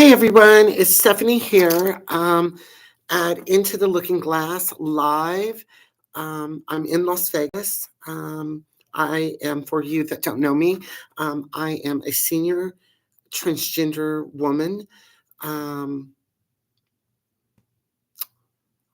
Hey everyone, it's Stephanie here at Into the Looking Glass Live. I'm in Las Vegas. I am, for you that don't know me, I am a senior transgender woman. Um,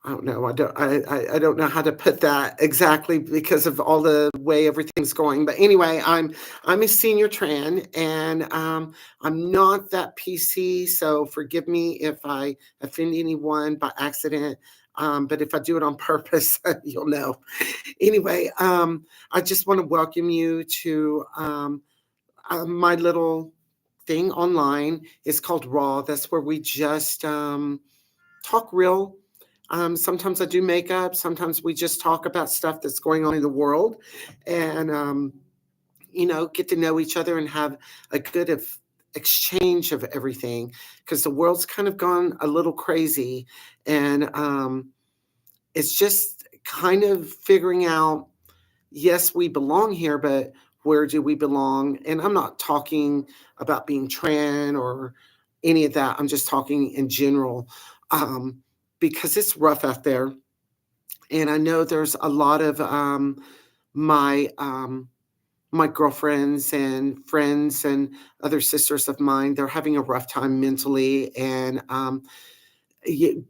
I don't know. I don't know how to put that exactly because of all the way everything's going. But anyway, I'm a senior Tran, and I'm not that PC. So forgive me if I offend anyone by accident. But if I do it on purpose, you'll know. Anyway, I just want to welcome you to my little thing online. It's called Raw. That's where we just talk real. Sometimes I do makeup. Sometimes we just talk about stuff that's going on in the world, and get to know each other and have a good exchange of everything because the world's kind of gone a little crazy, and it's just kind of figuring out. Yes, we belong here, but where do we belong? And I'm not talking about being trans or any of that. I'm just talking in general. Um, because it's rough out there. And I know there's a lot of my my girlfriends and friends and other sisters of mine. They're having a rough time mentally, and you,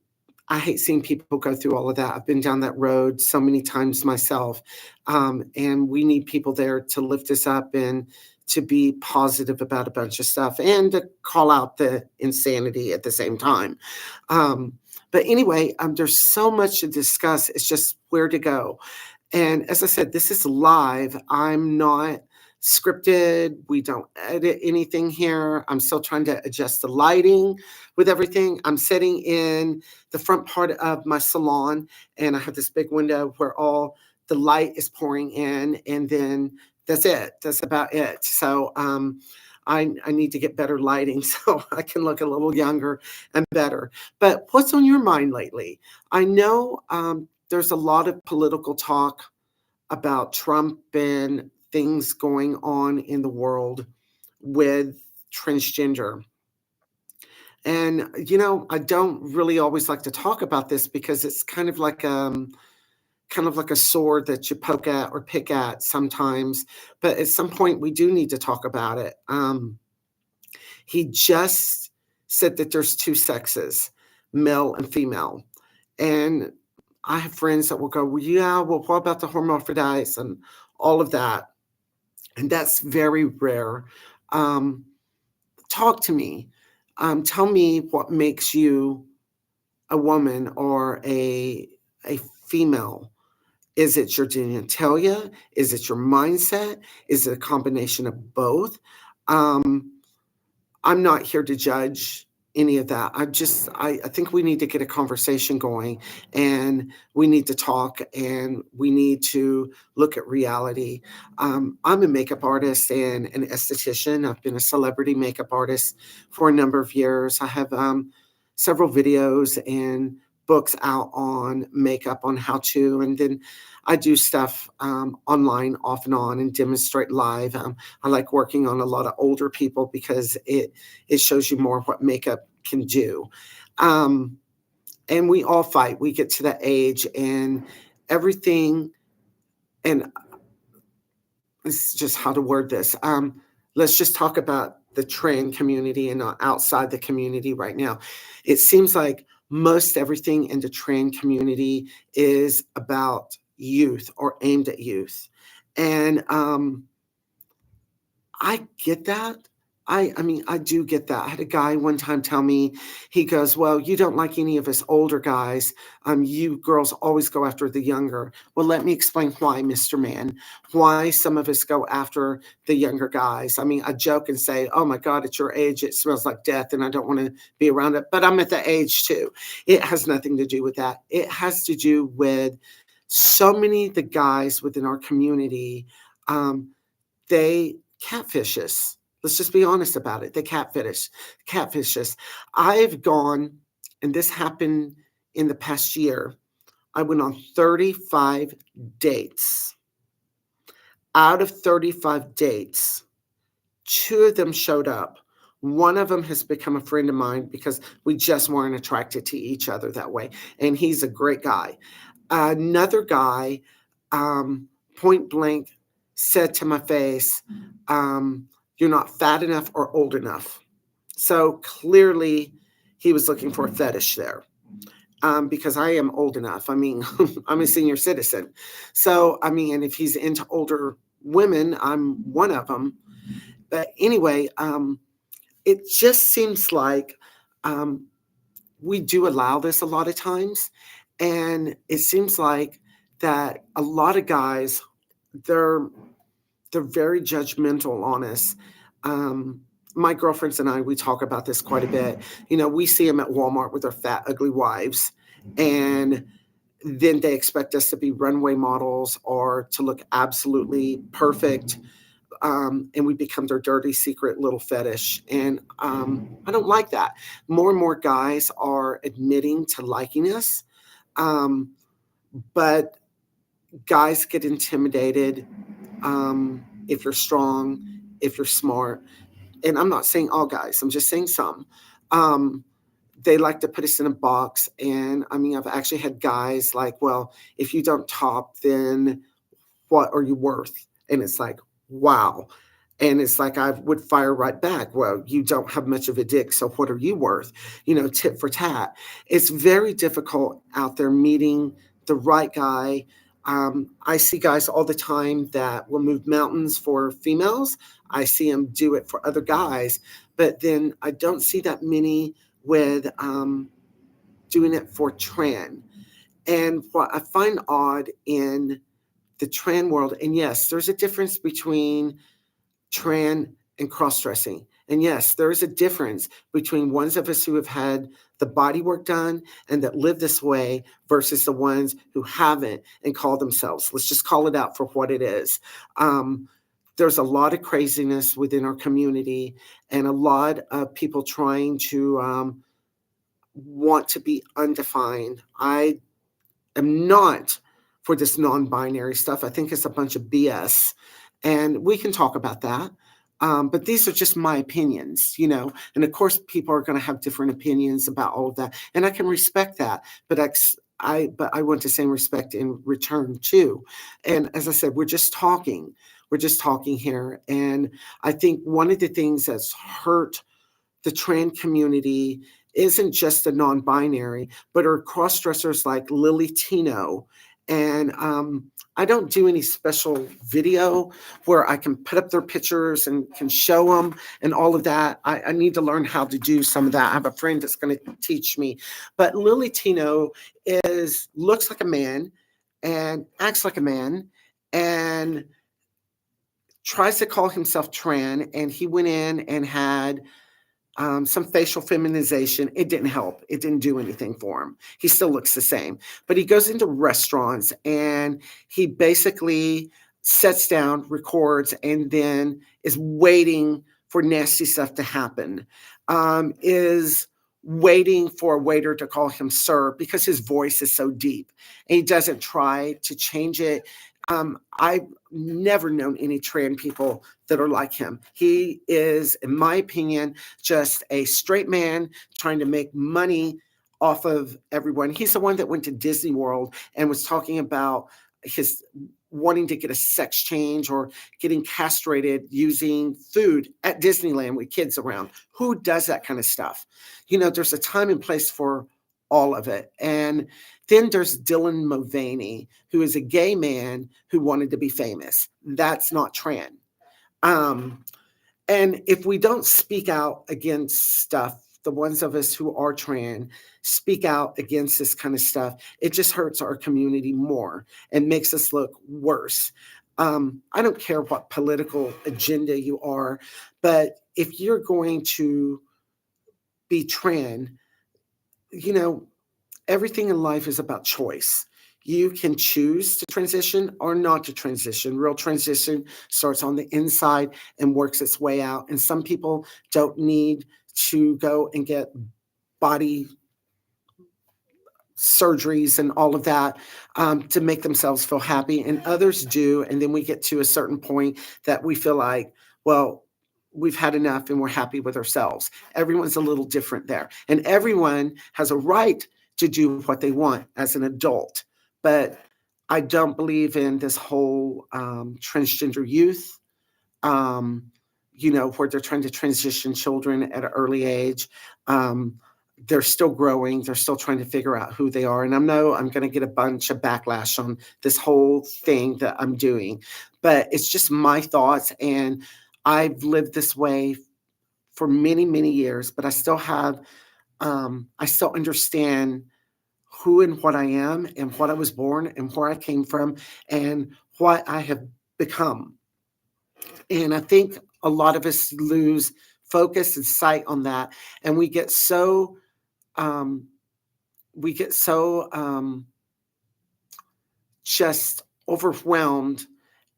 I hate seeing people go through all of that. I've been down that road so many times myself, and we need people there to lift us up and to be positive about a bunch of stuff and to call out the insanity at the same time. Um, but anyway, there's so much to discuss. It's just where to go. And as I said, this is live. I'm not scripted. We don't edit anything here. I'm still trying to adjust the lighting with everything. I'm sitting in the front part of my salon, and I have this big window where all the light is pouring in, and then that's it. That's about it. So I need to get better lighting so I can look a little younger and better. But what's on your mind lately? I know there's a lot of political talk about Trump and things going on in the world with transgender. And I don't really always like to talk about this because it's kind of like a sword that you poke at or pick at sometimes. But at some point, we do need to talk about it. He just said that there's two sexes, male and female. And I have friends that will go, well, yeah, well, what about the hermaphrodites and all of that? And that's very rare. Um, Talk to me. Tell me what makes you a woman or a female. Is it your genitalia? Is it your mindset? Is it a combination of both? Um, I'm not here to judge any of that. I think we need to get a conversation going, and we need to talk, and we need to look at reality. I'm a makeup artist and an esthetician. I've been a celebrity makeup artist for a number of years. I have several videos and books out on makeup on how to, and then I do stuff online off and on and demonstrate live. I like working on a lot of older people because it shows you more what makeup can do. Um, and we all fight. We get to that age and everything. And it's just how to word this. Let's just talk about the trans community and not outside the community right now. It seems like most everything in the trans community is about youth or aimed at youth. And I get that. I mean, I do get that. I had a guy one time tell me, he goes, well, you don't like any of us older guys. You girls always go after the younger. Well, let me explain why, Mr. Man, why some of us go after the younger guys. I mean, I joke and say, oh my God, at your age, it smells like death and I don't want to be around it. But I'm at the age too. It has nothing to do with that. It has to do with so many of the guys within our community, they catfish us. Let's just be honest about it. They catfish us. I've gone, and this happened in the past year. I went on 35 dates. Out of 35 dates, two of them showed up. One of them has become a friend of mine because we just weren't attracted to each other that way, and he's a great guy. Another guy, um, point blank, said to my face, "You're not fat enough or old enough." So clearly, he was looking for a fetish there, because I am old enough. I mean, I'm a senior citizen. So, I mean, and if he's into older women, I'm one of them. But anyway, it just seems like um, we do allow this a lot of times. And it seems like that a lot of guys, they're they're very judgmental on us. Um, my girlfriends and I, we talk about this quite a bit. We see them at Walmart with their fat, ugly wives, and then they expect us to be runway models or to look absolutely perfect. And we become their dirty secret little fetish. And I don't like that. More and more guys are admitting to liking us, um, but guys get intimidated if you're strong, if you're smart. And I'm not saying all guys, I'm just saying some. Um, they like to put us in a box. And I mean, I've actually had guys like, well, if you don't top, then what are you worth? And it's like, wow. And it's like I would fire right back. Well, you don't have much of a dick, so what are you worth? Tit for tat. It's very difficult out there meeting the right guy. I see guys all the time that will move mountains for females. I see them do it for other guys, but then I don't see that many with doing it for Tran. And what I find odd in the Tran world, and yes, there's a difference between Tran and cross dressing. And yes, there is a difference between ones of us who have had the body work done and that live this way versus the ones who haven't and call themselves. Let's just call it out for what it is. Um, there's a lot of craziness within our community and a lot of people trying to want to be undefined. I am not for this non-binary stuff. I think it's a bunch of BS, and we can talk about that. But these are just my opinions. And of course, people are going to have different opinions about all of that, and I can respect that. But I want the same respect in return too. And as I said, we're just talking. We're just talking here, and I think one of the things that's hurt the trans community isn't just the non-binary, but are cross-dressers like Lily Tino. And I don't do any special video where I can put up their pictures and can show them and all of that. I need to learn how to do some of that. I have a friend that's going to teach me. But Lily Tino looks like a man and acts like a man and tries to call himself Tran. And he went in and had some facial feminization. It didn't help. It didn't do anything for him. He still looks the same. But he goes into restaurants and he basically sits down, records, and then is waiting for nasty stuff to happen. Is waiting for a waiter to call him sir because his voice is so deep. And he doesn't try to change it. I've never known any trans people that are like him. He is, in my opinion, just a straight man trying to make money off of everyone. He's the one that went to Disney World and was talking about his wanting to get a sex change or getting castrated using food at Disneyland with kids around. Who does that kind of stuff? There's a time and place for all of it. And then there's Dylan Mulvaney, who is a gay man who wanted to be famous. That's not trans. And if we don't speak out against stuff, the ones of us who are trans speak out against this kind of stuff, it just hurts our community more and makes us look worse. I don't care what political agenda you are, but if you're going to be trans, everything in life is about choice. You can choose to transition or not to transition. Real transition starts on the inside and works its way out. And some people don't need to go and get body surgeries and all of that to make themselves feel happy, and others do. And then we get to a certain point that we feel like, well, we've had enough and we're happy with ourselves. Everyone's a little different there. And everyone has a right to do what they want as an adult. But I don't believe in this whole transgender youth, um, where they're trying to transition children at an early age. Um, they're still growing. They're still trying to figure out who they are. And I know I'm going to get a bunch of backlash on this whole thing that I'm doing, but it's just my thoughts. And I've lived this way for many, many years, but I still understand who and what I am and what I was born and where I came from and what I have become. And I think a lot of us lose focus and sight on that. And um, we get so just overwhelmed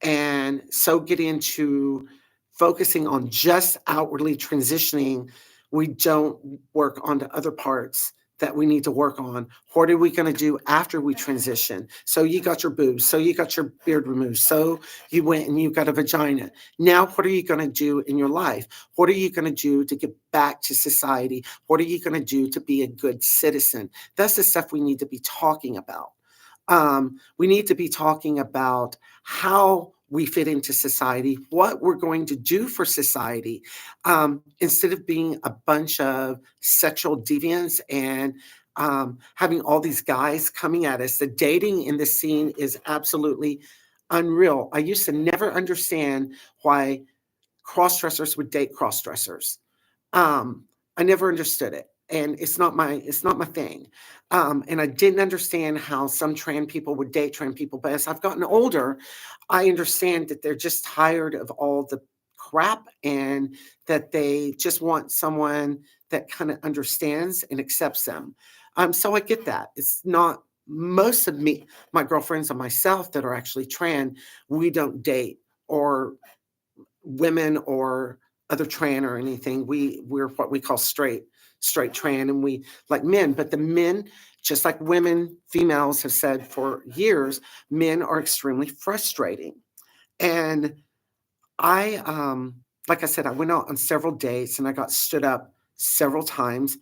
and so get into focusing on just outwardly transitioning, we don't work on the other parts that we need to work on. What are we going to do after we transition? So you got your boobs, so you got your beard removed, so you went and you got a vagina. Now, what are you going to do in your life? What are you going to do to get back to society? What are you going to do to be a good citizen? That's the stuff we need to be talking about. We need to be talking about how we fit into society, what we're going to do for society, instead of being a bunch of sexual deviants and having all these guys coming at us. The dating in this scene is absolutely unreal. I used to never understand why cross-dressers would date cross-dressers. Um, I never understood it, and it's not my thing. And I didn't understand how some trans people would date trans people. But as I've gotten older, I understand that they're just tired of all the crap and that they just want someone that kind of understands and accepts them. So I get that. It's not most of my girlfriends and myself that are actually trans. We don't date or women or other tran or anything. We're what we call straight tran, and we like men. But the men, just like women, females have said for years, men are extremely frustrating. And like I said, I went out on several dates and I got stood up several times,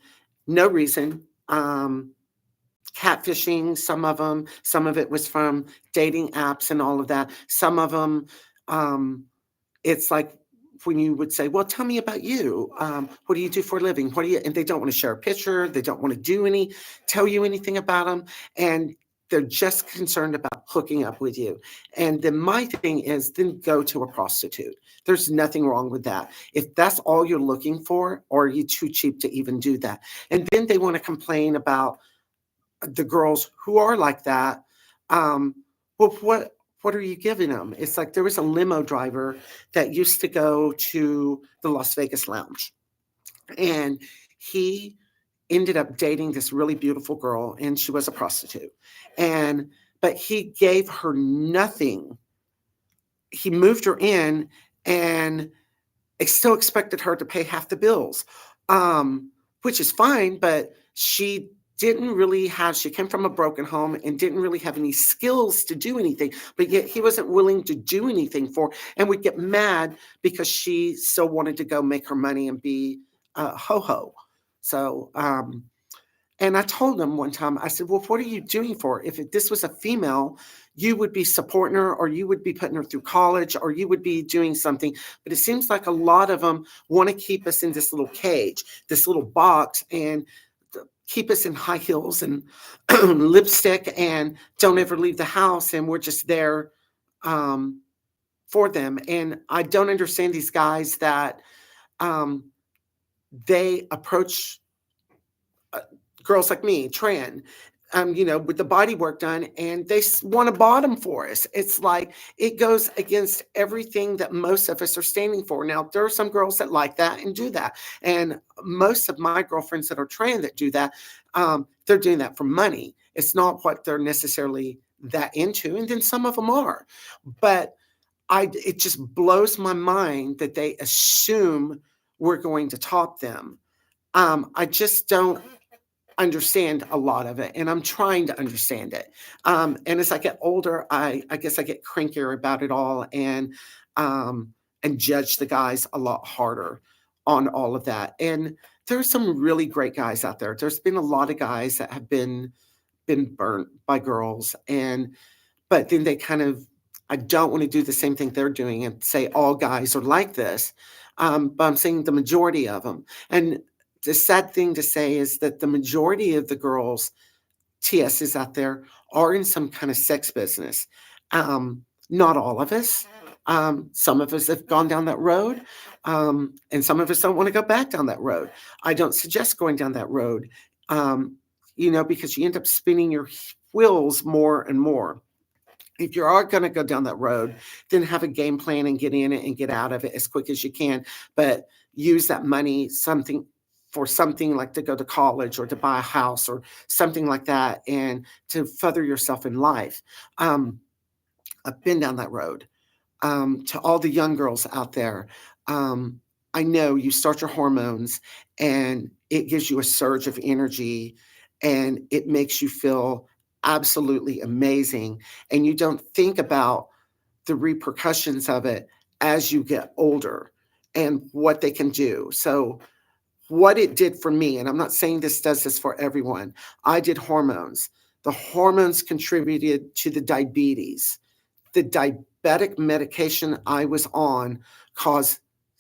no reason. Catfishing, some of it was from dating apps and all of that. Some of them, it's like when you would say, "Well, tell me about you. What do you do for a living? What do you?" And they don't want to share a picture. They don't want to tell you anything about them, and they're just concerned about hooking up with you. And then my thing is, then go to a prostitute. There's nothing wrong with that. If that's all you're looking for, or are you too cheap to even do that? And then they want to complain about the girls who are like that. Um, well, what are you giving them? It's like there was a limo driver that used to go to the Las Vegas Lounge, and he ended up dating this really beautiful girl, and she was a prostitute. And but he gave her nothing. He moved her in, and still expected her to pay half the bills, which is fine, but she came from a broken home and didn't really have any skills to do anything, but yet he wasn't willing to do anything for, and would get mad because she still wanted to go make her money and be a ho-ho. So, and I told him one time, I said, well, what are you doing for her? If this was a female, you would be supporting her, or you would be putting her through college, or you would be doing something. But it seems like a lot of them want to keep us in this little cage, this little box, and keep us in high heels and lipstick and don't ever leave the house. And we're just there for them. And I don't understand these guys that um, they approach girls like me, Tran, with the body work done, and they want to bottom for us. It's like it goes against everything that most of us are standing for. Now, there are some girls that like that and do that, and most of my girlfriends that are Tran that do that, they're doing that for money. It's not what they're necessarily that into, and then some of them are, but it just blows my mind that they assume we're going to top them. I just don't understand a lot of it, and I'm trying to understand it. And as I get older, I guess I get crankier about it all, and and judge the guys a lot harder on all of that. And there's some really great guys out there. There's been a lot of guys that have been burnt by girls, and but then they kind of, I don't want to do the same thing they're doing and say all guys are like this. But I'm saying the majority of them. And the sad thing to say is that the majority of the girls, TSs out there, are in some kind of sex business. Not all of us. Some of us have gone down that road, and some of us don't want to go back down that road. I don't suggest going down that road, because you end up spinning your wheels more and more. If you are going to go down that road, then have a game plan and get in it and get out of it as quick as you can. But use that money for something like to go to college or to buy a house or something like that, and to further yourself in life. I've been down that road. To all the young girls out there, I know you start your hormones and it gives you a surge of energy and it makes you feel absolutely amazing. And you don't think about the repercussions of it as you get older and what they can do. So, what it did for me, and I'm not saying this does this for everyone, I did hormones. The hormones contributed to the diabetes. The diabetic medication I was on caused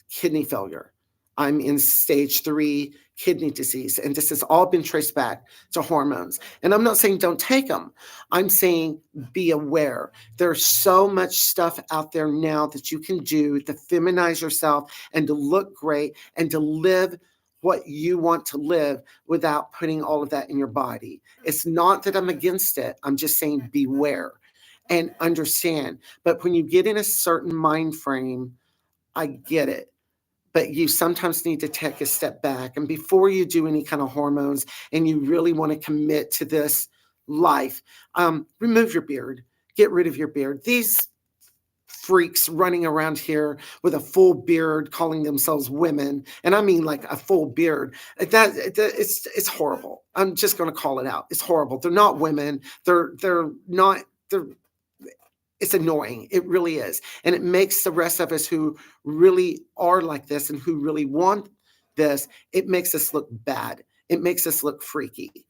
kidney failure. I'm in stage 3 kidney disease, and this has all been traced back to hormones. And I'm not saying don't take them. I'm saying be aware. There's so much stuff out there now that you can do to feminize yourself and to look great and to live what you want to live without putting all of that in your body. It's not that I'm against it. I'm just saying beware and understand. But when you get in a certain mind frame, I get it. But you sometimes need to take a step back. And before you do any kind of hormones and you really want to commit to this life, remove your beard, get rid of your beard. These freaks running around here with a full beard calling themselves women, and I mean like a full beard, it's horrible. I'm just going to call it out. It's horrible. They're not women. They're not. It's annoying. It really is. And it makes the rest of us who really are like this and who really want this, it makes us look bad. It makes us look freaky.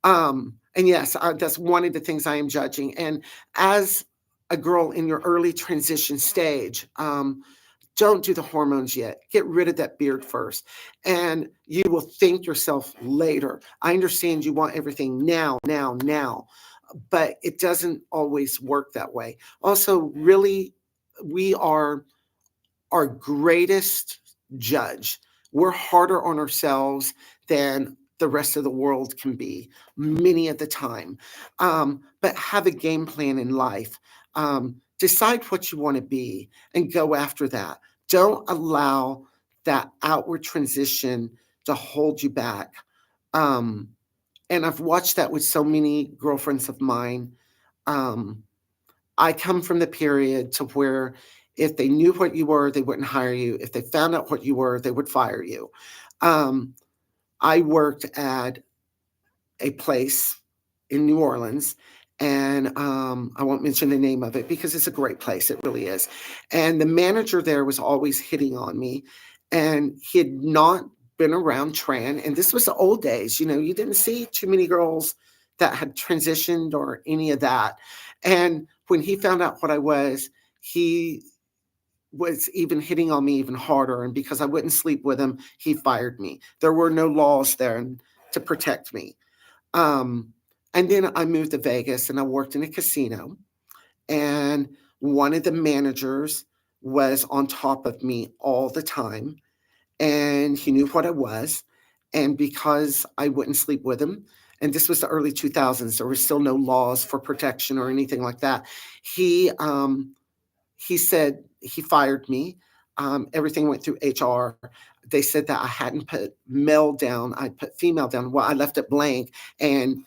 And yes, that's one of the things I am judging. And as a girl in your early transition stage, don't do the hormones yet. Get rid of that beard first. And you will thank yourself later. I understand you want everything now, but it doesn't always work that way. Also, really, we are our greatest judge. We're harder on ourselves than the rest of the world can be many of the time. But have a game plan in life. Decide what you want to be and go after that. Don't allow that outward transition to hold you back. And I've watched that with so many girlfriends of mine. I come from the period to where if they knew what you were, they wouldn't hire you. If they found out what you were, they would fire you. I worked at a place in New Orleans, and I won't mention the name of it because it's a great place. It really is. And the manager there was always hitting on me, and he had not been around Tran. And this was the old days. You didn't see too many girls that had transitioned or any of that. And when he found out what I was, he was even hitting on me even harder. And because I wouldn't sleep with him, he fired me. There were no laws there to protect me. And then I moved to Vegas and I worked in a casino. And one of the managers was on top of me all the time. And he knew what I was. And because I wouldn't sleep with him, and this was the early 2000s, there were still no laws for protection or anything like that. He said he fired me. Everything went through HR. They said that I hadn't put male down. I put female down. Well, I left it blank. And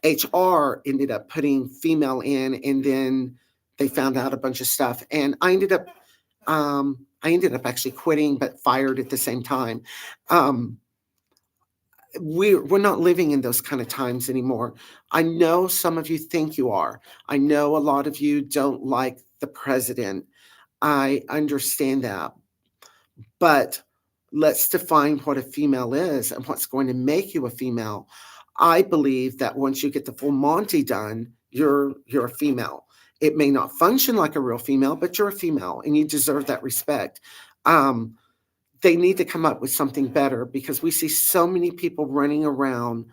HR ended up putting female in. And then they found out a bunch of stuff. And I ended up actually quitting, but fired at the same time. We're not living in those kind of times anymore. I know some of you think you are. I know a lot of you don't like the president. I understand that. But let's define what a female is and what's going to make you a female. I believe that once you get the full Monty done, you're a female. It may not function like a real female, but you're a female and you deserve that respect. Um, they need to come up with something better because we see so many people running around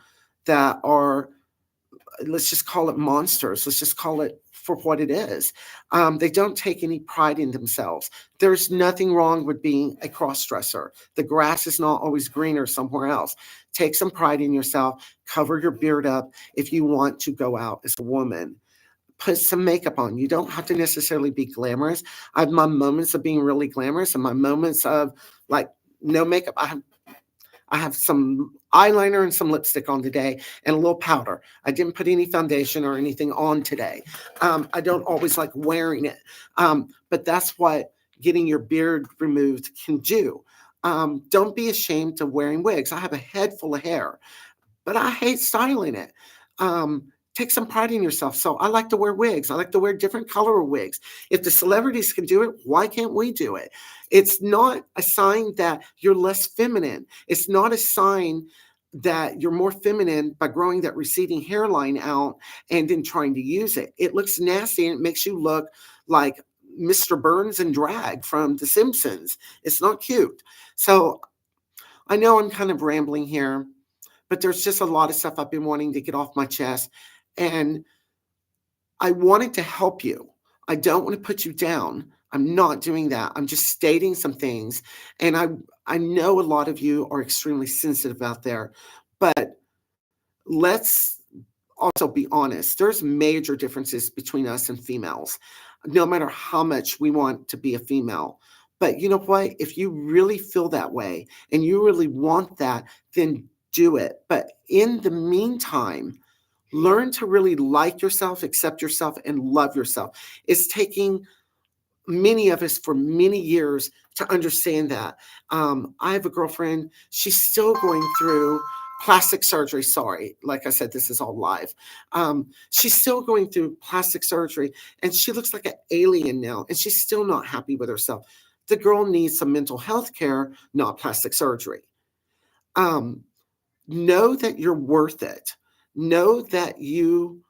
that are, let's just call it monsters. Let's just call it for what it is. They don't take any pride in themselves. There's nothing wrong with being a cross dresser. The grass is not always greener somewhere else. Take some pride in yourself. Cover your beard up if you want to go out as a woman. Put some makeup on. You don't have to necessarily be glamorous. I have my moments of being really glamorous and my moments of like no makeup. I have some eyeliner and some lipstick on today and a little powder. I didn't put any foundation or anything on today. I don't always like wearing it, but that's what getting your beard removed can do. Don't be ashamed of wearing wigs. I have a head full of hair, but I hate styling it. Take some pride in yourself. So I like to wear wigs. I like to wear different color of wigs. If the celebrities can do it, why can't we do it? It's not a sign that you're less feminine. It's not a sign that you're more feminine by growing that receding hairline out and then trying to use it. It looks nasty and it makes you look like Mr. Burns in drag from The Simpsons. It's not cute. So I know I'm kind of rambling here, but there's just a lot of stuff I've been wanting to get off my chest. And I wanted to help you. I don't want to put you down. I'm not doing that. I'm just stating some things. And I know a lot of you are extremely sensitive out there, but let's also be honest. There's major differences between us and females, no matter how much we want to be a female. But you know what? If you really feel that way and you really want that, then do it. But in the meantime, learn to really like yourself, accept yourself, and love yourself. It's taking many of us for many years to understand that. I have a girlfriend, she's still going through plastic surgery. Sorry, like I said, this is all live. She's still going through plastic surgery and she looks like an alien now, and she's still not happy with herself. The girl needs some mental health care, not plastic surgery. Um, know that you're worth it. Know that you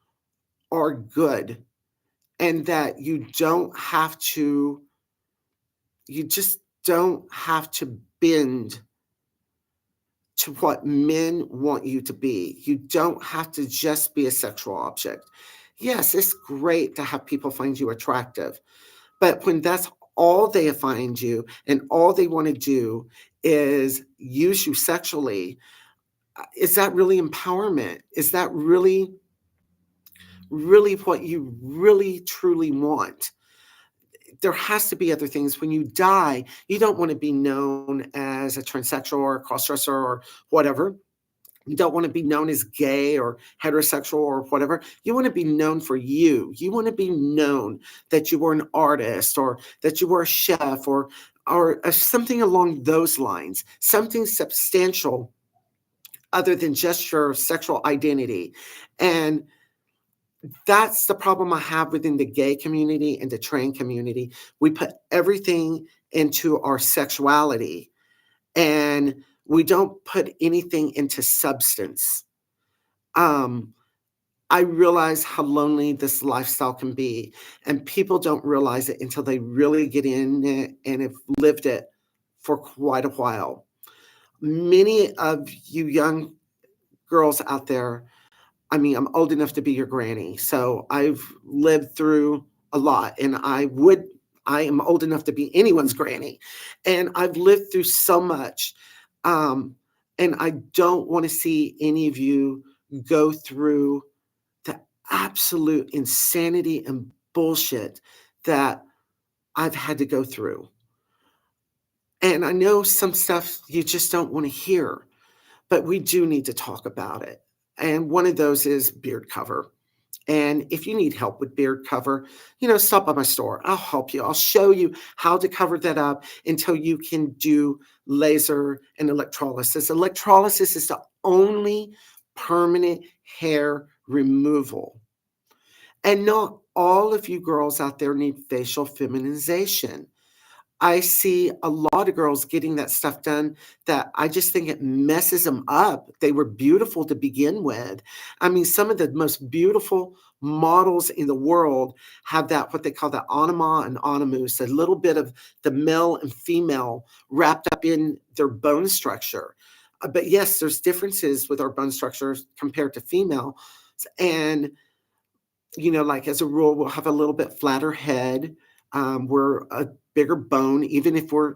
are good and that you just don't have to bend to what men want you to be. You don't have to just be a sexual object. Yes, it's great to have people find you attractive, but when that's all they find you and all they want to do is use you sexually, is that really empowerment? Is that really what you really truly want? There has to be other things. When you die, you don't want to be known as a transsexual or a crossdresser or whatever. You don't want to be known as gay or heterosexual or whatever. You want to be known for you. You want to be known that you were an artist or that you were a chef or something along those lines, something substantial other than just your sexual identity. And that's the problem I have within the gay community and the trans community. We put everything into our sexuality and we don't put anything into substance. Um, I realize how lonely this lifestyle can be, and people don't realize it until they really get in it and have lived it for quite a while. Many of you young girls out there, I mean, I'm old enough to be your granny, so I've lived through a lot, and I am old enough to be anyone's granny, and I've lived through so much, um, and I don't want to see any of you go through the absolute insanity and bullshit that I've had to go through. And I know some stuff you just don't want to hear, but we do need to talk about it. And one of those is beard cover. And if you need help with beard cover, stop by my store. I'll help you. I'll show you how to cover that up until you can do laser and electrolysis. Electrolysis is the only permanent hair removal. And not all of you girls out there need facial feminization. I see a lot of girls getting that stuff done that I just think it messes them up. They were beautiful to begin with. I mean, some of the most beautiful models in the world have that, what they call the anima and animus, a little bit of the male and female wrapped up in their bone structure. But yes, there's differences with our bone structures compared to female. And like as a rule, we'll have a little bit flatter head. We're a bigger bone, even if we're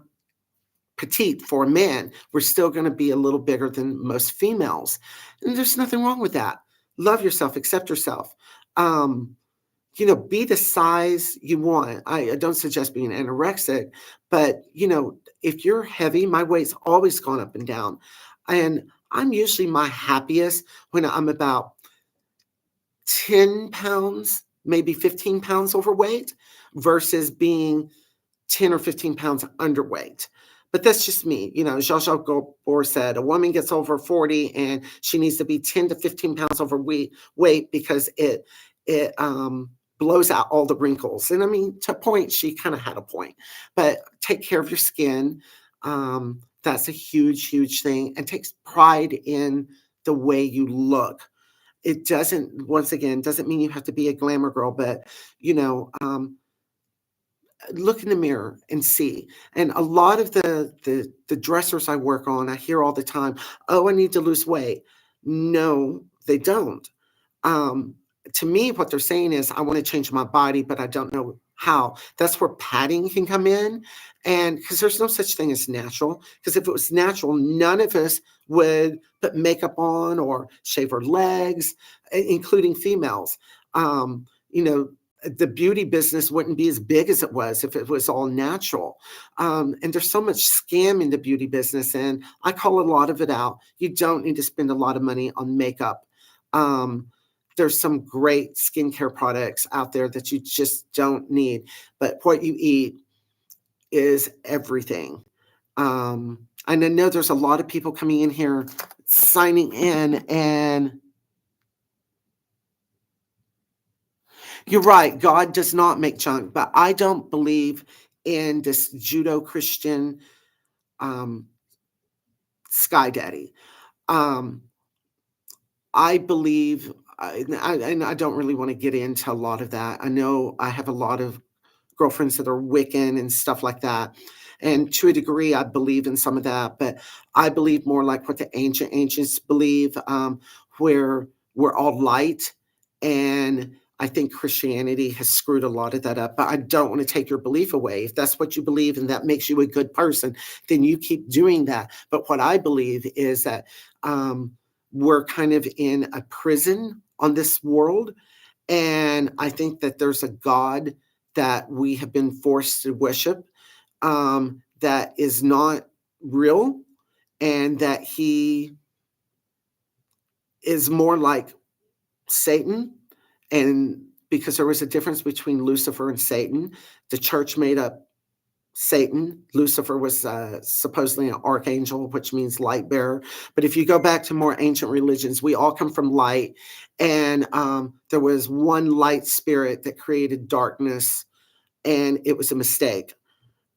petite for a man, we're still going to be a little bigger than most females. And there's nothing wrong with that. Love yourself, accept yourself. Um, be the size you want. I don't suggest being anorexic, but if you're heavy, my weight's always gone up and down. And I'm usually my happiest when I'm about 10 pounds, maybe 15 pounds overweight versus being 10 or 15 pounds underweight. But that's just me. Zsa Zsa Gabor said a woman gets over 40 and she needs to be 10 to 15 pounds overweight because it blows out all the wrinkles. And I mean, to a point, she kind of had a point. But take care of your skin. That's a huge, huge thing. And takes pride in the way you look. It doesn't, once again, doesn't mean you have to be a glamour girl, but look in the mirror and see. And a lot of the dressers I work on, I hear all the time, oh, I need to lose weight. No, they don't. Um, to me, what they're saying is, I want to change my body, but I don't know how. That's where padding can come in. And because there's no such thing as natural, because if it was natural, none of us would put makeup on or shave our legs, including females. The beauty business wouldn't be as big as it was if it was all natural. And there's so much scam in the beauty business, and I call a lot of it out. You don't need to spend a lot of money on makeup. There's some great skincare products out there that you just don't need, but what you eat is everything. And I know there's a lot of people coming in here signing in, and you're right. God does not make junk, but I don't believe in this Judo-Christian um, sky daddy. Um, I believe, and I don't really want to get into a lot of that. I know I have a lot of girlfriends that are Wiccan and stuff like that. And to a degree, I believe in some of that, but I believe more like what the ancients believe, where we're all light. And I think Christianity has screwed a lot of that up, but I don't want to take your belief away. If that's what you believe and that makes you a good person, then you keep doing that. But what I believe is that we're kind of in a prison on this world. And I think that there's a God that we have been forced to worship, that is not real, and that he is more like Satan. And because there was a difference between Lucifer and Satan, the church made up Satan. Lucifer was supposedly an archangel, which means light bearer. But if you go back to more ancient religions, we all come from light. And there was one light spirit that created darkness, and it was a mistake.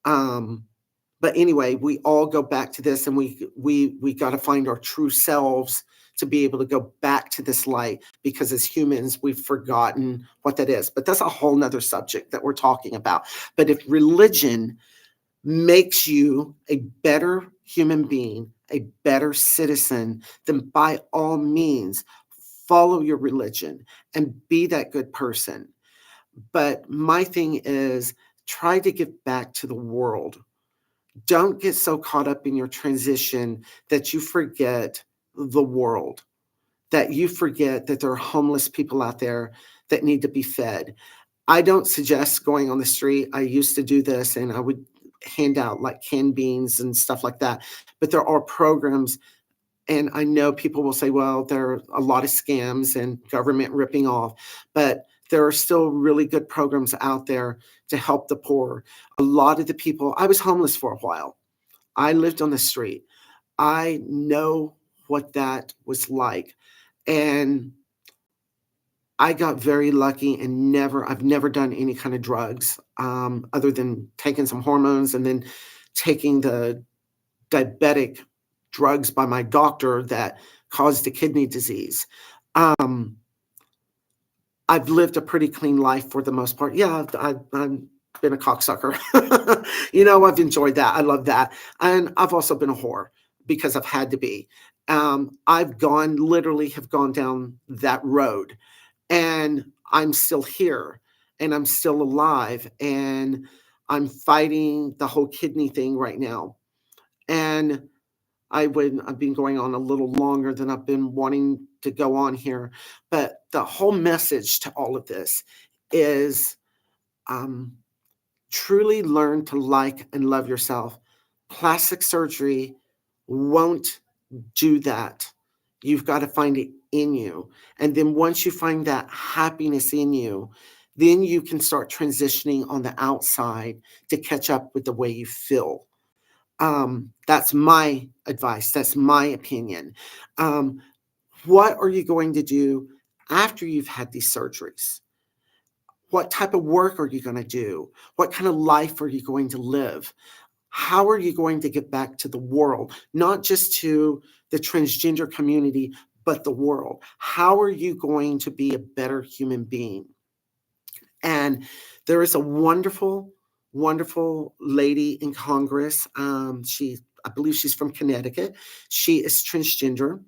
But anyway, we all go back to this, and we got to find our true selves to be able to go back to this light, because as humans, we've forgotten what that is. But that's a whole nother subject that we're talking about. But if religion makes you a better human being, a better citizen, then by all means, follow your religion and be that good person. But my thing is, try to give back to the world. Don't get so caught up in your transition that you forget the world, that you forget that there are homeless people out there that need to be fed. I don't suggest going on the street. I used to do this, and I would hand out like canned beans and stuff like that. But there are programs, and I know people will say, well, there are a lot of scams and government ripping off, but there are still really good programs out there to help the poor. A lot of the people, I was homeless for a while. I lived on the street. I know what that was like. And I got very lucky and I've never done any kind of drugs, other than taking some hormones and then taking the diabetic drugs by my doctor that caused the kidney disease. Um, I've lived a pretty clean life for the most part. Yeah, I've been a cocksucker. I've enjoyed that. I love that. And I've also been a whore because I've had to be. Literally have gone down that road, and I'm still here and I'm still alive, and I'm fighting the whole kidney thing right now. And I've been going on a little longer than I've been wanting to go on here, but the whole message to all of this is, um, truly learn to like and love yourself. Plastic surgery won't do that. You've got to find it in you. And then once you find that happiness in you, then you can start transitioning on the outside to catch up with the way you feel. That's my advice. That's my opinion. Um, what are you going to do after you've had these surgeries? What type of work are you going to do? What kind of life are you going to live? How are you going to get back to the world, not just to the transgender community, but the world? How are you going to be a better human being? And there is a wonderful, wonderful lady in Congress. I believe she's from Connecticut. She is transgender,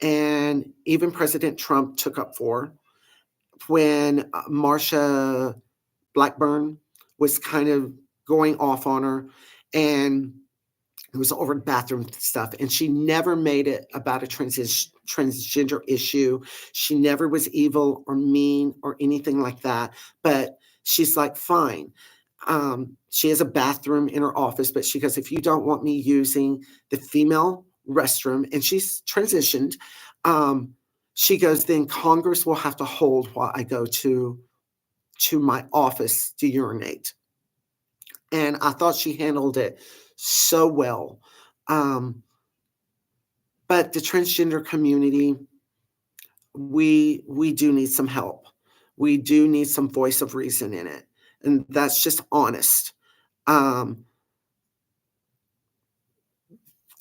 and even President Trump took up for her when Marsha Blackburn was kind of going off on her, and it was over bathroom stuff, and she never made it about a transgender issue. She never was evil or mean or anything like that. But she's like, fine. She has a bathroom in her office, but she goes, if you don't want me using the female restroom, and she's transitioned, um, she goes, then Congress will have to hold while I go to my office to urinate. And I thought she handled it so well. Um, but the transgender community, we do need some help. We do need some voice of reason in it, and that's just honest. Um,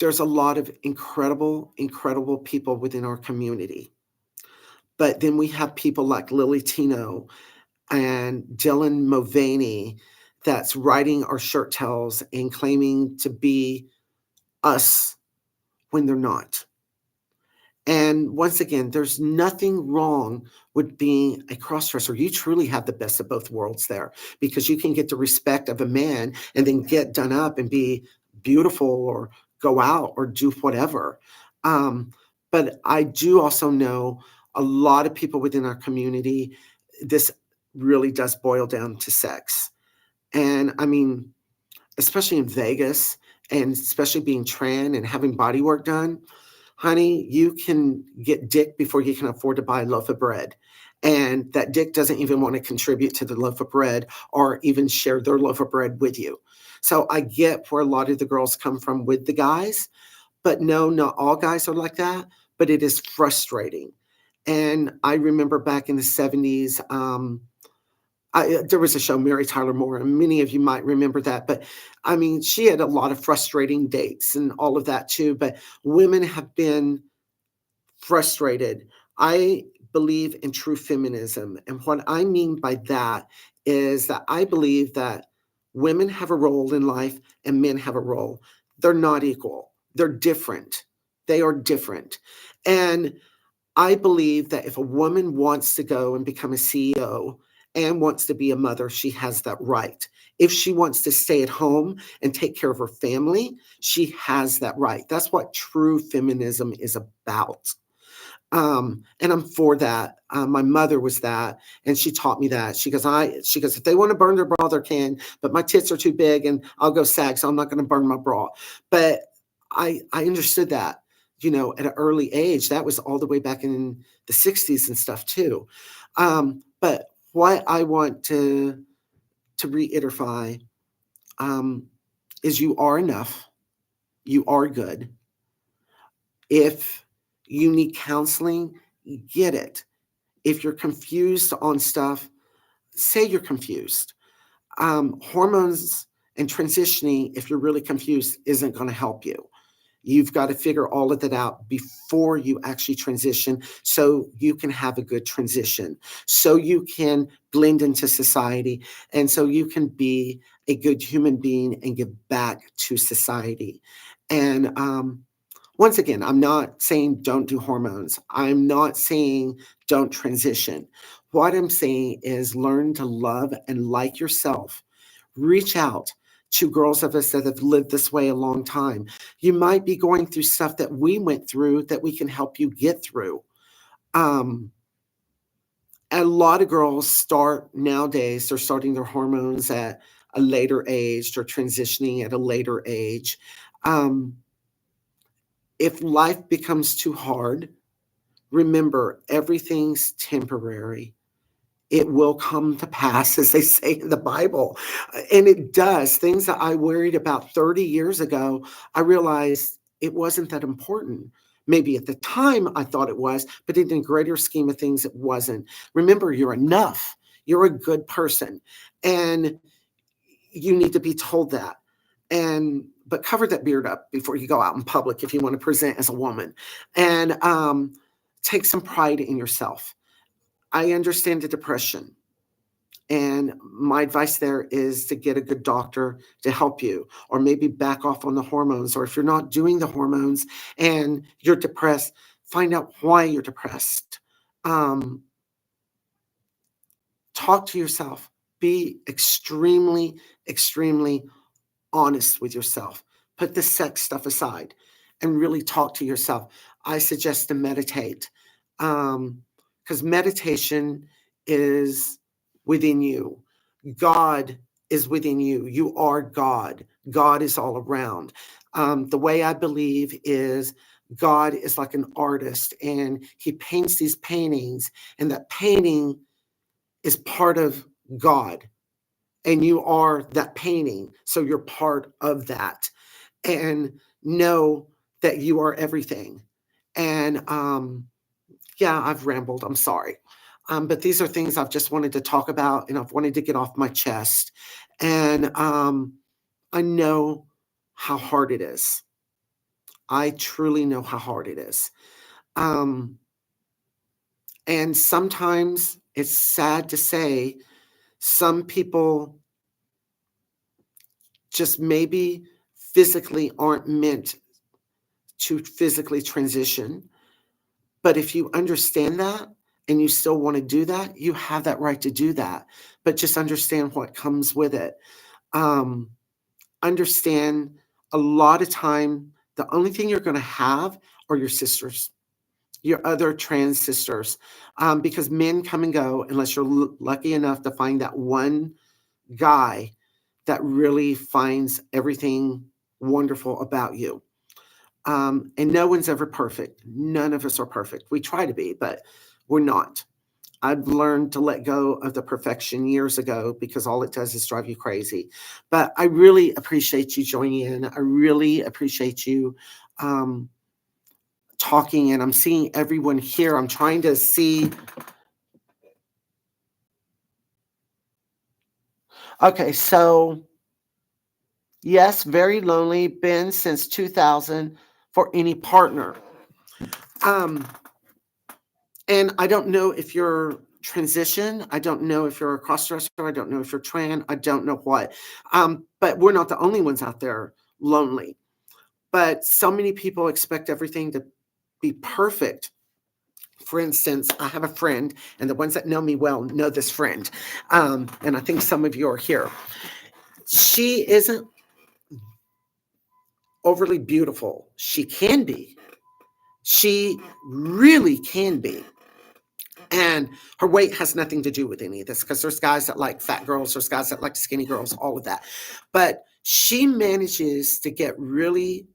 there's a lot of incredible, incredible people within our community, but then we have people like Lily Tino and Dylan Mulvaney that's writing our shirt tails and claiming to be us when they're not. And once again, there's nothing wrong with being a crossdresser. You truly have the best of both worlds there, because you can get the respect of a man and then get done up and be beautiful or go out or do whatever. Um, but I do also know a lot of people within our community, this really does boil down to sex. And I mean, especially in Vegas, and especially being Tran and having body work done, honey, you can get dick before you can afford to buy a loaf of bread. And that dick doesn't even want to contribute to the loaf of bread or even share their loaf of bread with you. So I get where a lot of the girls come from with the guys, but no, not all guys are like that, but it is frustrating. And I remember back in the 70s, there was a show, Mary Tyler Moore, and many of you might remember that. But I mean, she had a lot of frustrating dates and all of that too. But women have been frustrated. I believe in true feminism. And what I mean by that is that I believe that women have a role in life and men have a role. They're not equal, they're different. They are different. And I believe that if a woman wants to go and become a CEO and wants to be a mother, she has that right. If she wants to stay at home and take care of her family, she has that right. That's what true feminism is about. And I'm for that. My mother was that, and she taught me that. She goes, if they want to burn their bra, they can, but my tits are too big, and I'll go sag, so I'm not going to burn my bra. But I understood that, at an early age. That was all the way back in the '60s and stuff too. But what I want to reiterify, is you are enough. You are good. If you need counseling, get it. If you're confused on stuff, say you're confused. Hormones and transitioning, if you're really confused, isn't going to help you. You've got to figure all of that out before you actually transition so you can have a good transition, so you can blend into society, and so you can be a good human being and give back to society. And once again, I'm not saying don't do hormones. I'm not saying don't transition. What I'm saying is learn to love and like yourself. Reach out to girls of us that have lived this way a long time. You might be going through stuff that we went through that we can help you get through. Um, a lot of girls start nowadays, they're starting their hormones at a later age, they're transitioning at a later age. Um, if life becomes too hard, remember everything's temporary. It will come to pass, as they say in the Bible. And it does. Things that I worried about 30 years ago, I realized it wasn't that important. Maybe at the time I thought it was, but in the greater scheme of things, it wasn't. Remember, you're enough. You're a good person. And you need to be told that. But cover that beard up before you go out in public if you want to present as a woman. And take some pride in yourself. I understand the depression. And my advice there is to get a good doctor to help you, or maybe back off on the hormones. Or if you're not doing the hormones and you're depressed, find out why you're depressed. Um, Talk to yourself. Be extremely, extremely honest with yourself. Put the sex stuff aside and really talk to yourself. I suggest to meditate, because meditation is within you. God is within you. You are God. God is all around. The way I believe is God is like an artist and he paints these paintings, and that painting is part of God, and you are that painting. So you're part of that. And know that you are everything. And yeah, I've rambled. I'm sorry. But these are things I've just wanted to talk about and I've wanted to get off my chest. And I know how hard it is. I truly know how hard it is. Um, and sometimes it's sad to say some people just maybe physically aren't meant to physically transition. But if you understand that and you still want to do that, you have that right to do that. But just understand what comes with it. Um, Understand a lot of time, the only thing you're going to have are your sisters, your other trans sisters, because men come and go unless you're lucky enough to find that one guy that really finds everything wonderful about you. And no one's ever perfect. None of us are perfect. We try to be, but we're not. I've learned to let go of the perfection years ago because all it does is drive you crazy. But I really appreciate you joining in. I really appreciate you um, talking, and I'm seeing everyone here. I'm trying to see. Okay, so yes, very lonely, been since 2000 for any partner. Um, And I don't know if you're transition. I don't know if you're a cross-dresser. I don't know if you're trans. I don't know what. But we're not the only ones out there lonely. But so many people expect everything to be perfect. For instance, I have a friend, and the ones that know me well know this friend. And I think some of you are here. She isn't overly beautiful. She can be. She really can be. And her weight has nothing to do with any of this because there's guys that like fat girls, there's guys that like skinny girls, all of that. But she manages to get really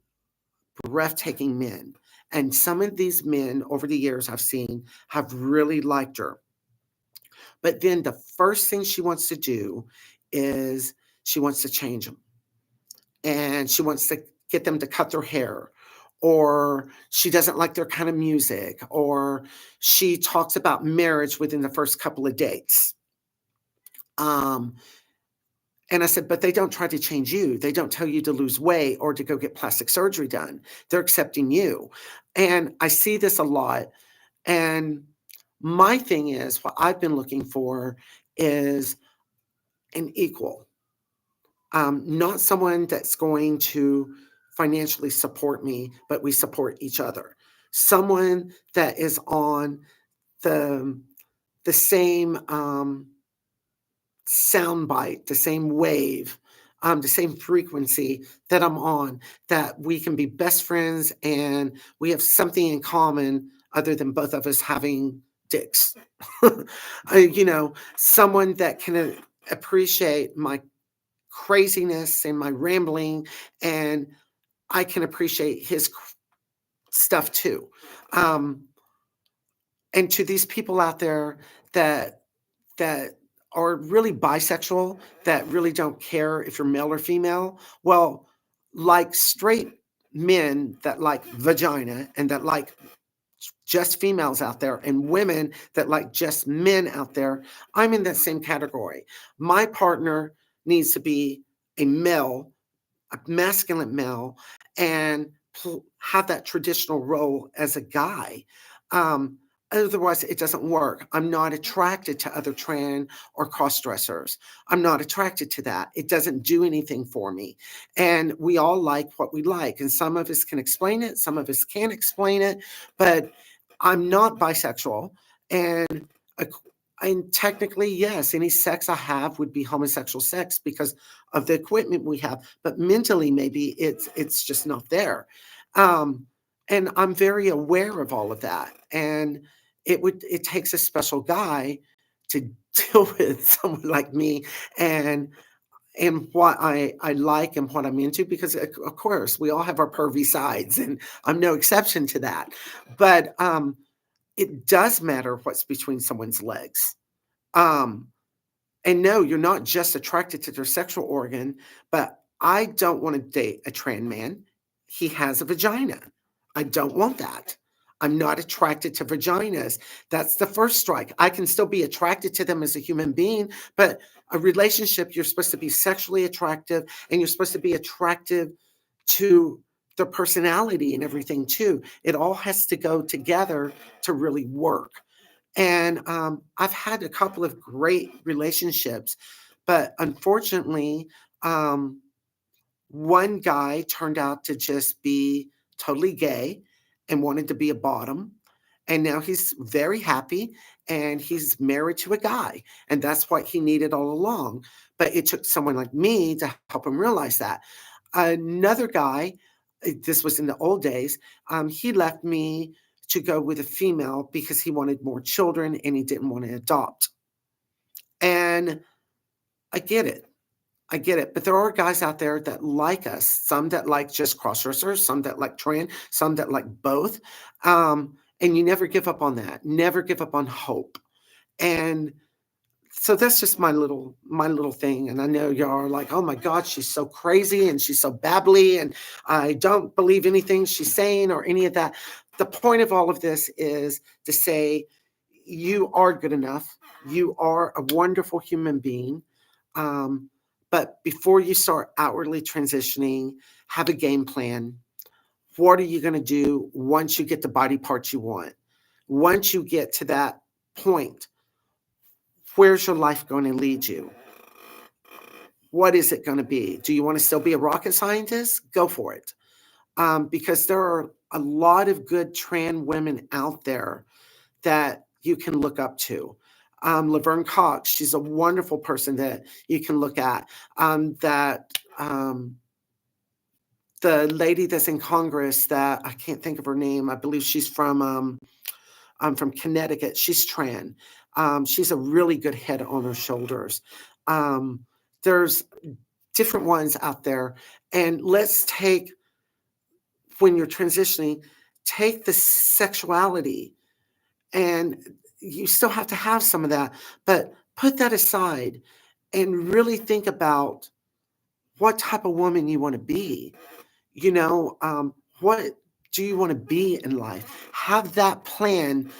breathtaking men. And some of these men over the years I've seen have really liked her. But then the first thing she wants to do is she wants to change them. And she wants to get them to cut their hair, or she doesn't like their kind of music, or she talks about marriage within the first couple of dates. Um, and I said, but they don't try to change you. They don't tell you to lose weight or to go get plastic surgery done. They're accepting you. And I see this a lot. And my thing is, what I've been looking for is an equal, not someone that's going to financially support me, but we support each other. Someone that is on the the same sound bite, the same wave, the same frequency that I'm on, that we can be best friends and we have something in common other than both of us having dicks. Someone that can appreciate my craziness and my rambling, and I can appreciate his stuff too. Um, and to these people out there that that are really bisexual, that really don't care if you're male or female, well, like straight men that like vagina and that like just females out there, and women that like just men out there, I'm in that same category. My partner needs to be a male, a masculine male, and have that traditional role as a guy. Um, Otherwise, it doesn't work. I'm not attracted to other trans or cross dressers. I'm not attracted to that. It doesn't do anything for me. And we all like what we like. And some of us can explain it, some of us can't explain it. But I'm not bisexual. And ac- and technically, yes, any sex I have would be homosexual sex because of the equipment we have. But mentally, maybe it's just not there. Um, and I'm very aware of all of that. And it takes a special guy to deal with someone like me and what I like and what I'm into, because of course we all have our pervy sides, and I'm no exception to that. But it does matter what's between someone's legs. Um, and no, you're not just attracted to their sexual organ, but I don't want to date a trans man. He has a vagina. I don't want that. I'm not attracted to vaginas. That's the first strike. I can still be attracted to them as a human being, but a relationship, you're supposed to be sexually attractive, and you're supposed to be attractive to their personality and everything too. It all has to go together to really work. And I've had a couple of great relationships, but unfortunately, um, one guy turned out to just be totally gay and wanted to be a bottom. And now he's very happy and he's married to a guy. And that's what he needed all along. But it took someone like me to help him realize that. Another guy, this was in the old days, he left me to go with a female because he wanted more children and he didn't want to adopt. And I get it. I get it. But there are guys out there that like us, some that like just cross dressers, some that like trans, some that like both. And you never give up on that. Never give up on hope. And so that's just my little thing. And I know y'all are like, oh my God, she's so crazy and she's so babbly, and I don't believe anything she's saying or any of that. The point of all of this is to say you are good enough. You are a wonderful human being. Um, but before you start outwardly transitioning, have a game plan. What are you going to do once you get the body parts you want? Once you get to that point, where's your life going to lead you? What is it going to be? Do you want to still be a rocket scientist? Go for it. Because there are a lot of good trans women out there that you can look up to. Laverne Cox, she's a wonderful person that you can look at. That the lady that's in Congress, that I can't think of her name. I believe she's from Connecticut. She's trans. She's a really good head on her shoulders. There's different ones out there, and let's take, when you're transitioning, take the sexuality, and you still have to have some of that, but put that aside and really think about what type of woman you want to be. What do you want to be in life? Have that plan.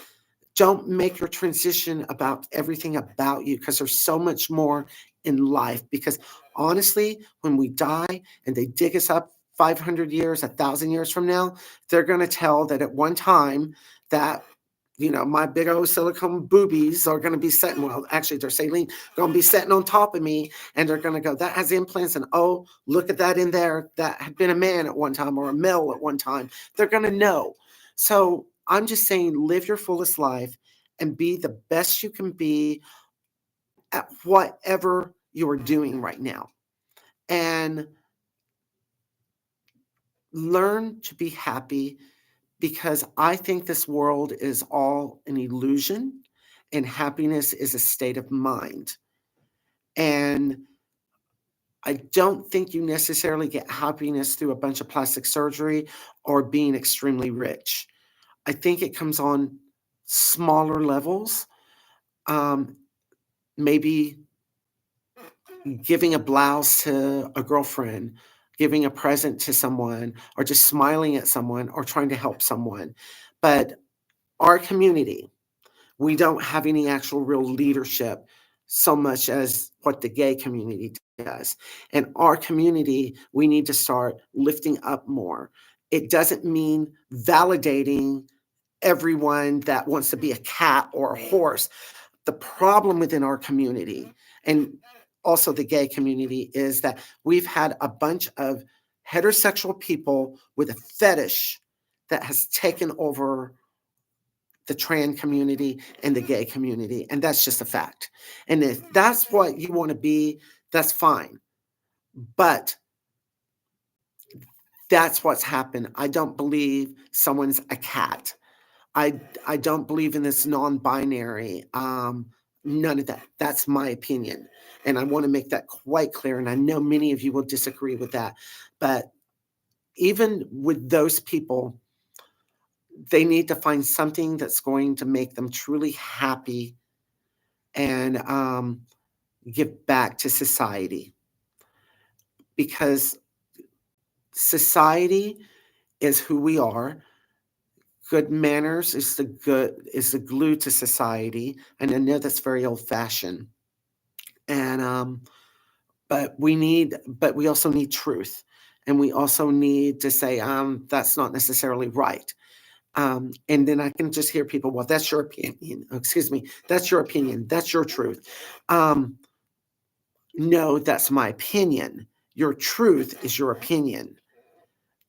Don't make your transition about everything about you, because there's so much more in life. Because honestly, when we die and they dig us up 500 years, 1,000 years from now, they're going to tell that at one time that, my big old silicone boobies are going to be sitting, well, actually, they're saline, going to be sitting on top of me. And they're going to go, that has implants. And oh, look at that in there. That had been a man at one time or a male at one time. They're going to know. So I'm just saying, live your fullest life and be the best you can be at whatever you are doing right now. And learn to be happy, because I think this world is all an illusion and happiness is a state of mind. And I don't think you necessarily get happiness through a bunch of plastic surgery or being extremely rich. I think it comes on smaller levels. Um, Maybe giving a blouse to a girlfriend, giving a present to someone, or just smiling at someone or trying to help someone. But our community, we don't have any actual real leadership so much as what the gay community does. And our community, we need to start lifting up more. It doesn't mean validating everyone that wants to be a cat or a horse. The problem within our community, and also the gay community, is that we've had a bunch of heterosexual people with a fetish that has taken over the trans community and the gay community. And that's just a fact. And if that's what you want to be, that's fine. But that's what's happened. I don't believe someone's a cat. I don't believe in this non-binary. None of that. That's my opinion, and I want to make that quite clear. And I know many of you will disagree with that, but even with those people, they need to find something that's going to make them truly happy and give back to society, because society is who we are. Good manners is the glue to society, and I know that's very old fashioned. And but we also need truth, and we also need to say that's not necessarily right. And then I can just hear people, well, that's your opinion. Excuse me, that's your opinion. That's your truth. Um, no, that's my opinion. Your truth is your opinion.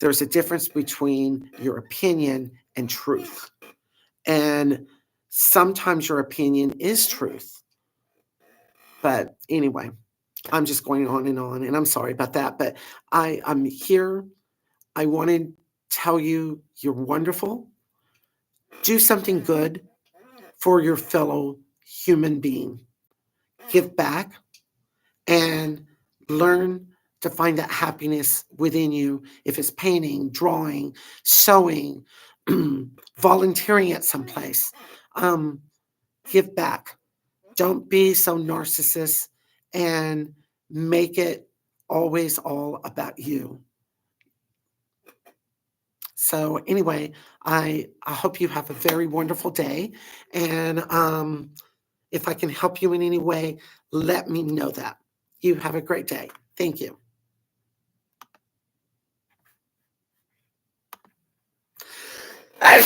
There's a difference between your opinion and truth. And sometimes your opinion is truth. But anyway, I'm just going on, and I'm sorry about that. But I'm here. I want to tell you you're wonderful. Do something good for your fellow human being. Give back and learn to find that happiness within you. If it's painting, drawing, sewing, volunteering at some place, give back. Don't be so narcissist and make it always all about you. So anyway, I hope you have a very wonderful day. And if I can help you in any way, let me know that. You have a great day. Thank you.